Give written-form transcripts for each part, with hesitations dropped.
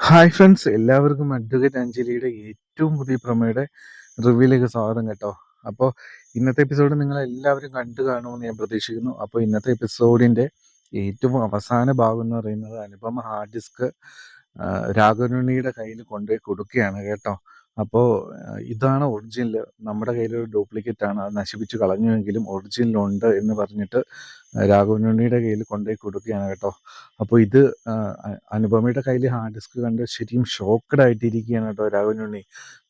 Hi friends, എല്ലാവർക്കും advocate അഞ്ജലിയുടെ ഏറ്റവും പുതിയ പ്രൊമോയുടെ റിവ്യൂയിലേക്ക് സ്വാഗതം കേട്ടോ. അപ്പോൾ ഇന്നത്തെ എപ്പിസോഡ് നിങ്ങൾ എല്ലാവരും കണ്ടു കാണുമെന്ന് ഞാൻ പ്രതീക്ഷിക്കുന്നു. അപ്പോൾ ഇന്നത്തെ എപ്പിസോഡിൻ്റെ ഏറ്റവും അവസാന ഭാഗം എന്ന് പറയുന്നത് അനുപമ ഹാർഡ് ഡിസ്ക് രാഘവനുണ്ണിയുടെ കയ്യിൽ കൊണ്ടുപോയി കൊടുക്കുകയാണ് കേട്ടോ. അപ്പോൾ ഇതാണ് ഒറിജിനൽ, നമ്മുടെ കയ്യിലൊരു ഡ്യൂപ്ലിക്കേറ്റ് ആണ്, അത് നശിപ്പിച്ച് കളഞ്ഞുവെങ്കിലും ഒറിജിനലുണ്ട് എന്ന് പറഞ്ഞിട്ട് രാഘവനുണ്ണിയുടെ കയ്യിൽ കൊണ്ടുപോയി കൊടുക്കുകയാണ് കേട്ടോ. അപ്പോൾ ഇത് അനുപമയുടെ കയ്യിൽ ഹാർഡ് ഡിസ്ക് കണ്ട് ശരിക്കും ഷോക്കഡ് ആയിട്ടിരിക്കുകയാണ് കേട്ടോ രാഘവനുണ്ണി.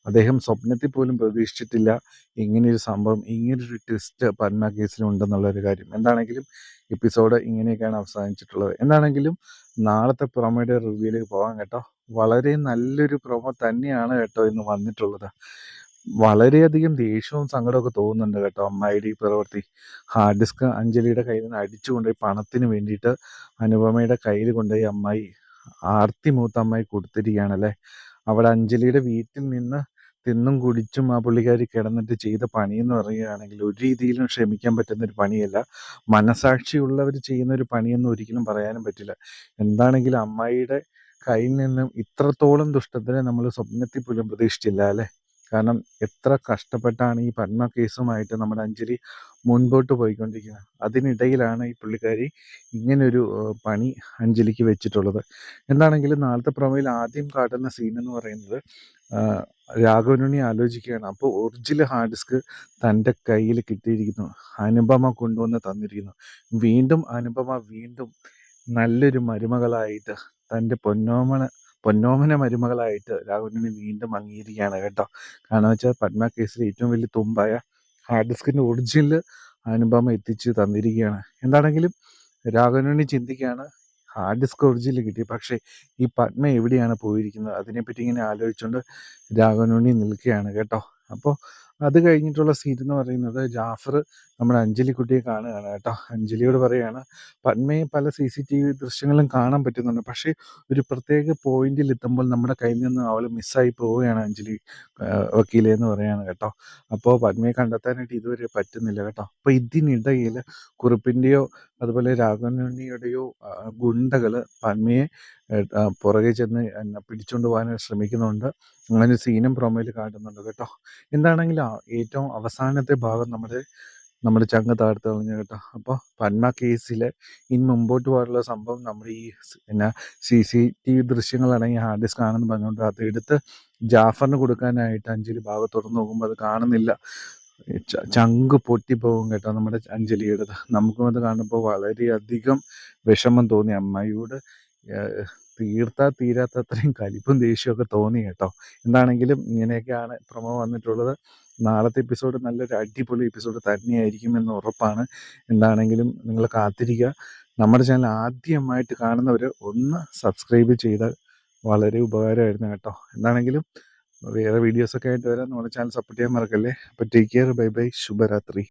അദ്ദേഹം സ്വപ്നത്തിൽ പോലും പ്രതീക്ഷിച്ചിട്ടില്ല ഇങ്ങനെയൊരു സംഭവം, ഇങ്ങനൊരു ട്വിസ്റ്റ് പത്മ കേസിലുണ്ടെന്നുള്ളൊരു കാര്യം. എന്താണെങ്കിലും എപ്പിസോഡ് ഇങ്ങനെയൊക്കെയാണ് അവസാനിച്ചിട്ടുള്ളത്. എന്താണെങ്കിലും നാളത്തെ പ്രൊമോയുടെ റിവ്യൂയിലേക്ക് പോകാം കേട്ടോ. വളരെ നല്ലൊരു പ്രൊമോ തന്നെയാണ് കേട്ടോ ഇന്ന് വന്നിട്ടുള്ളത്. വളരെയധികം ദേഷ്യവും സങ്കടമൊക്കെ തോന്നുന്നുണ്ട് കേട്ടോ അമ്മായിയുടെ ഈ പ്രവൃത്തി. ഹാർഡ് ഡിസ്ക് അഞ്ജലിയുടെ കയ്യിൽ നിന്ന് അടിച്ചു കൊണ്ടുപോയി പണത്തിന് വേണ്ടിയിട്ട് അനുപമയുടെ കയ്യിൽ കൊണ്ടുപോയി അമ്മായി ആർത്തി മൂത്ത അമ്മായി കൊടുത്തിരിക്കുകയാണല്ലേ. അവിടെ അഞ്ജലിയുടെ വീട്ടിൽ നിന്ന് തിന്നും കുടിച്ചും ആ പുള്ളിക്കാരി കിടന്നിട്ട് ചെയ്ത പണിയെന്ന് പറയുകയാണെങ്കിൽ ഒരു രീതിയിലും ക്ഷമിക്കാൻ പറ്റുന്നൊരു പണിയല്ല. മനസാക്ഷിയുള്ളവർ ചെയ്യുന്നൊരു പണിയൊന്നും ഒരിക്കലും പറയാനും പറ്റില്ല. എന്താണെങ്കിലും അമ്മായിയുടെ കയ്യിൽ നിന്നും ഇത്രത്തോളം ദുഷ്ടത്തിനെ നമ്മൾ സ്വപ്നത്തിൽ പോലും പ്രതീക്ഷിച്ചില്ല അല്ലേ. കാരണം എത്ര കഷ്ടപ്പെട്ടാണ് ഈ പത്മ കേസുമായിട്ട് നമ്മുടെ അഞ്ജലി മുൻപോട്ട് പോയിക്കൊണ്ടിരിക്കുന്നത്. അതിനിടയിലാണ് ഈ പുള്ളിക്കാരി ഇങ്ങനൊരു പണി അഞ്ജലിക്ക് വെച്ചിട്ടുള്ളത്. എന്താണെങ്കിലും നാളത്തെ പ്രൊമോയിൽ ആദ്യം കാട്ടുന്ന സീൻ എന്ന് പറയുന്നത് രാഘവനുണ്ണി ആലോചിക്കുകയാണ്. അപ്പോൾ ഒറിജിനൽ ഹാർഡ് ഡിസ്ക് തൻ്റെ കയ്യിൽ കിട്ടിയിരിക്കുന്നു, അനുപമ കൊണ്ടുവന്ന് തന്നിരിക്കുന്നു. വീണ്ടും അനുപമ നല്ലൊരു മരുമകളായിട്ട്, തൻ്റെ പൊന്നോമന മരുമകളായിട്ട് രാഘവനുണ്ണി വീണ്ടും അംഗീകരിക്കുകയാണ് കേട്ടോ. കാരണം വെച്ചാൽ പത്മ കേസിൽ ഏറ്റവും വലിയ തുമ്പായ ഹാർഡ് ഡിസ്കിൻ്റെ ഒറിജിനൽ അനുപമ എത്തിച്ച് തന്നിരിക്കുകയാണ്. എന്താണെങ്കിലും രാഘവനുണ്ണി ചിന്തിക്കുകയാണ്, ഹാർഡ് ഡിസ്ക് ഒറിജിനൽ കിട്ടി, പക്ഷേ ഈ പത്മ എവിടെയാണ് പോയിരിക്കുന്നത്, അതിനെപ്പറ്റി ഇങ്ങനെ ആലോചിച്ചുകൊണ്ട് രാഘവനുണ്ണി നിൽക്കുകയാണ് കേട്ടോ. അപ്പോൾ അത് കഴിഞ്ഞിട്ടുള്ള സീൻ എന്ന് പറയുന്നത് ജാഫർ നമ്മുടെ അഞ്ജലിക്കുട്ടിയെ കാണുകയാണ് കേട്ടോ. അഞ്ജലിയോട് പറയുകയാണ്, പത്മയെ പല CCTV ദൃശ്യങ്ങളും കാണാൻ പറ്റുന്നുണ്ട്, പക്ഷേ ഒരു പ്രത്യേക പോയിന്റിൽ എത്തുമ്പോൾ നമ്മുടെ കയ്യിൽ നിന്ന് അവൾ മിസ്സായി പോവുകയാണ് അഞ്ജലി വക്കീലെ എന്ന് പറയുകയാണ് കേട്ടോ. അപ്പോൾ പത്മയെ കണ്ടെത്താനായിട്ട് ഇതുവരെ പറ്റുന്നില്ല കേട്ടോ. അപ്പോൾ ഇതിനിടയിൽ കുറുപ്പിൻ്റെയോ അതുപോലെ രാഘവനുണ്ണിയുടെയോ ഗുണ്ടകൾ പത്മയെ പുറകെ ചെന്ന് പിടിച്ചുകൊണ്ട് പോകാനായിട്ട് ശ്രമിക്കുന്നുണ്ട്. അങ്ങനെ സീനും പ്രൊമോയിൽ കാട്ടുന്നുണ്ട് കേട്ടോ. എന്താണെങ്കിലും ഏറ്റവും അവസാനത്തെ ഭാഗം നമ്മുടെ ചങ്ക് താഴ്ത്ത് കളഞ്ഞു കേട്ടോ. അപ്പോൾ പത്മ കേസിൽ ഇനി മുമ്പോട്ട് പോകാനുള്ള സംഭവം നമ്മുടെ ഈ CCTV ദൃശ്യങ്ങളടങ്ങിയ ഹാർഡ് ഡിസ്ക് ആണെന്ന് പറഞ്ഞുകൊണ്ട് അത് എടുത്ത് ജാഫറിന് കൊടുക്കാനായിട്ട് അഞ്ജലി ഭാഗം തുറന്നു നോക്കുമ്പോൾ അത് കാണുന്നില്ല. ചങ്ക് പൊട്ടിപ്പോകും കേട്ടോ നമ്മുടെ അഞ്ജലിയുടേത്. നമുക്കും അത് കാണുമ്പോൾ വളരെയധികം വിഷമം തോന്നി. അമ്മായിയോട് തീരാത്തത്രയും കലിപ്പും ദേഷ്യമൊക്കെ തോന്നി കേട്ടോ. എന്താണെങ്കിലും ഇങ്ങനെയൊക്കെയാണ് പ്രൊമോ വന്നിട്ടുള്ളത്. നാളത്തെ എപ്പിസോഡ് നല്ലൊരു അടിപൊളി എപ്പിസോഡ് തന്നെയായിരിക്കുമെന്ന് ഉറപ്പാണ്. എന്താണെങ്കിലും നിങ്ങൾ കാത്തിരിക്കുക. നമ്മുടെ ചാനൽ ആദ്യമായിട്ട് കാണുന്നവർ ഒന്ന് സബ്സ്ക്രൈബ് ചെയ്താൽ വളരെ ഉപകാരമായിരുന്നു കേട്ടോ. എന്താണെങ്കിലും വേറെ വീഡിയോസൊക്കെ ആയിട്ട് വരാം. നമ്മുടെ ചാനൽ സപ്പോർട്ട് ചെയ്യാൻ മറക്കല്ലേ. അപ്പോൾ ടേക്ക് കെയർ, ബൈ ബൈ, ശുഭരാത്രി.